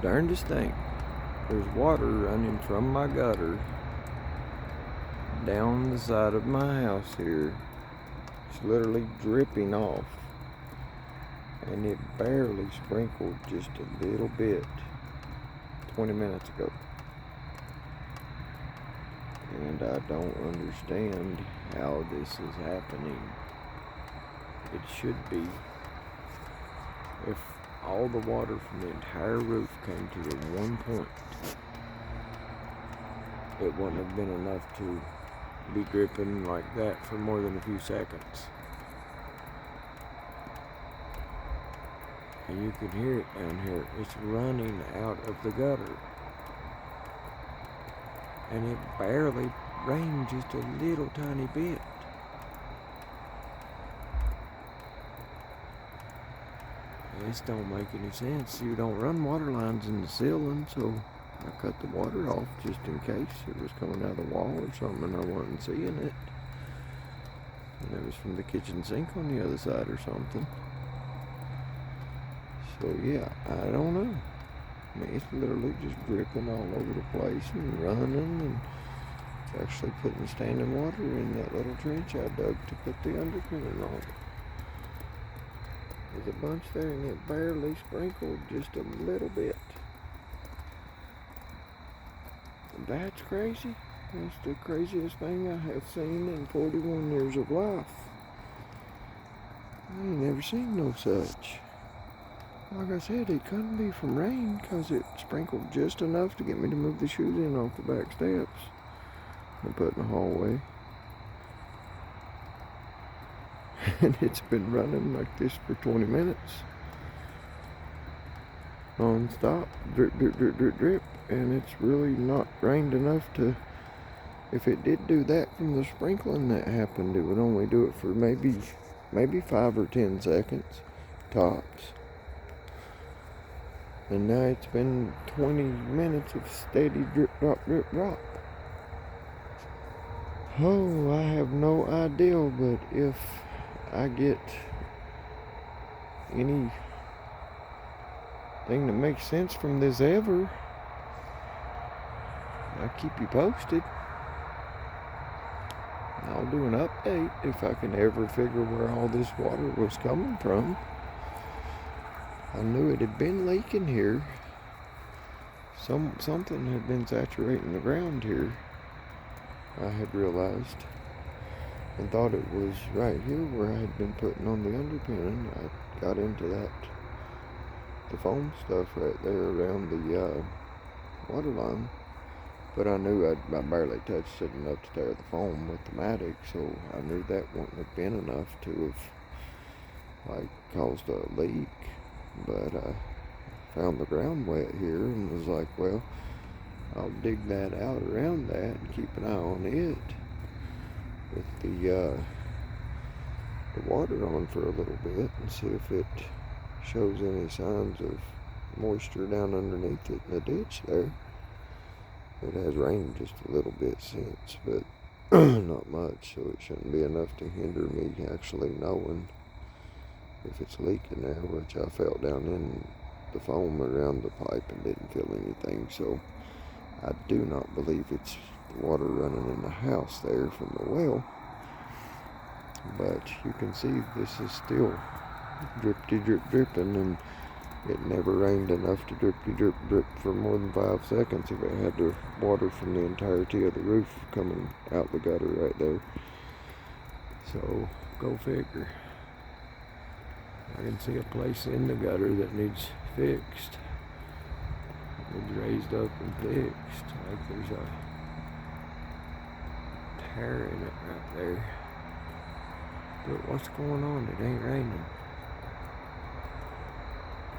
darndest thing. There's water running from my gutter down the side of my house here. It's literally dripping off. And it barely sprinkled just a little bit 20 minutes ago. And I don't understand how this is happening. It should be. If all the water from the entire roof came to the one point, it wouldn't have been enough to be dripping like that for more than a few seconds. And you can hear it down here. It's running out of the gutter. And it barely rained, just a little tiny bit. This don't make any sense. You don't run water lines in the ceiling, so I cut the water off just in case it was coming out of the wall or something and I wasn't seeing it. And it was from the kitchen sink on the other side or something. So yeah, I don't know. I mean, it's literally just dripping all over the place and running, and it's actually putting standing water in that little trench I dug to put the underpinning on. There's a bunch there and it barely sprinkled, just a little bit. That's crazy. That's the craziest thing I have seen in 41 years of life. I ain't never seen no such. Like I said, it couldn't be from rain because it sprinkled just enough to get me to move the shoes in off the back steps and put in the hallway. And it's been running like this for 20 minutes. Non-stop, drip, drip, drip, drip, drip. And it's really not rained enough to, if it did do that from the sprinkling that happened, it would only do it for maybe 5 or 10 seconds, tops. And now it's been 20 minutes of steady drip, drop, drip, drop. Oh, I have no idea, but if I get anything that makes sense from this ever, I'll keep you posted. I'll do an update if I can ever figure where all this water was coming from. I knew it had been leaking here. Something had been saturating the ground here, I had realized. And thought it was right here where I had been putting on the underpinning. I got into the foam stuff right there around the water line. But I knew I barely touched it enough to tear the foam with the Matic, so I knew that wouldn't have been enough to have caused a leak. But I found the ground wet here and was like, well, I'll dig that out around that and keep an eye on it with the water on for a little bit and see if it shows any signs of moisture down underneath it in the ditch there. It has rained just a little bit since, but not much, so it shouldn't be enough to hinder me actually knowing if it's leaking there, which I felt down in the foam around the pipe and didn't feel anything. So I do not believe it's water running in the house there from the well. But you can see this is still drippity drip dripping, and it never rained enough to drippity drip drip for more than 5 seconds if it had the water from the entirety of the roof coming out the gutter right there. So go figure. I can see a place in the gutter that needs fixed. It's raised up and fixed. Like there's a tear in it right there. But what's going on? It ain't raining.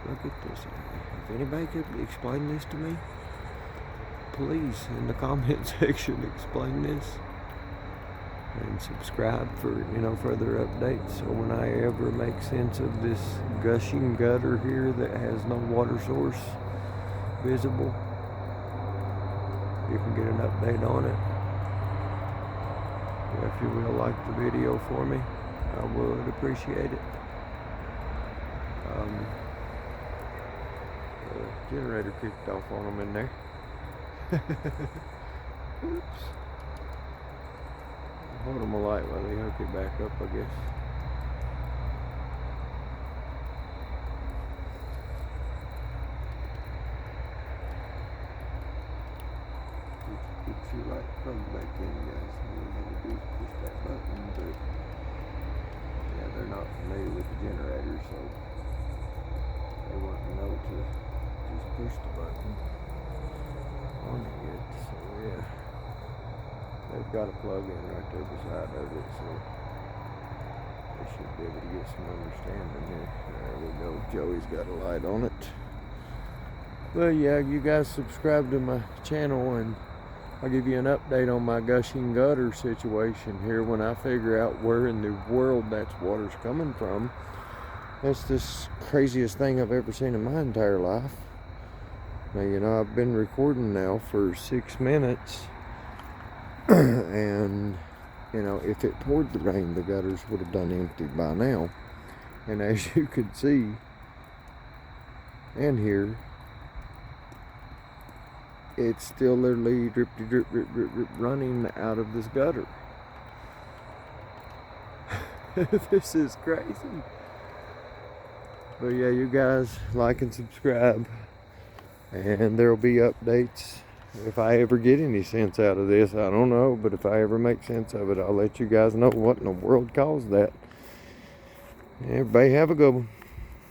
Look at this. If anybody could explain this to me, please, in the comment section, explain this. And subscribe for, further updates. So when I ever make sense of this gushing gutter here that has no water source visible, you can get an update on it. If you will like the video for me, I would appreciate it. Generator kicked off on them in there. Oops. Hold them a light while they hook it back up, I guess. Get your light plugged back in, guys. All we had to do is push that button, but yeah, they're not familiar with the generator, so they wouldn't know to just push the button on it. So yeah, they've got a plug in right there beside of it, so they should be able to get some understanding here. There we go. Joey's got a light on it. Well, yeah, you guys subscribe to my channel and I'll give you an update on my gushing gutter situation here when I figure out where in the world that water's coming from. That's the craziest thing I've ever seen in my entire life. Now, you know, I've been recording now for 6 minutes and, you know, if it poured the rain, the gutters would have done emptied by now. And as you can see and hear, it's still literally drip, drip, drip, drip, drip, running out of this gutter. This is crazy. But yeah, you guys like and subscribe, and there'll be updates if I ever get any sense out of this. I don't know, but if I ever make sense of it, I'll let you guys know what in the world caused that. Everybody have a good one.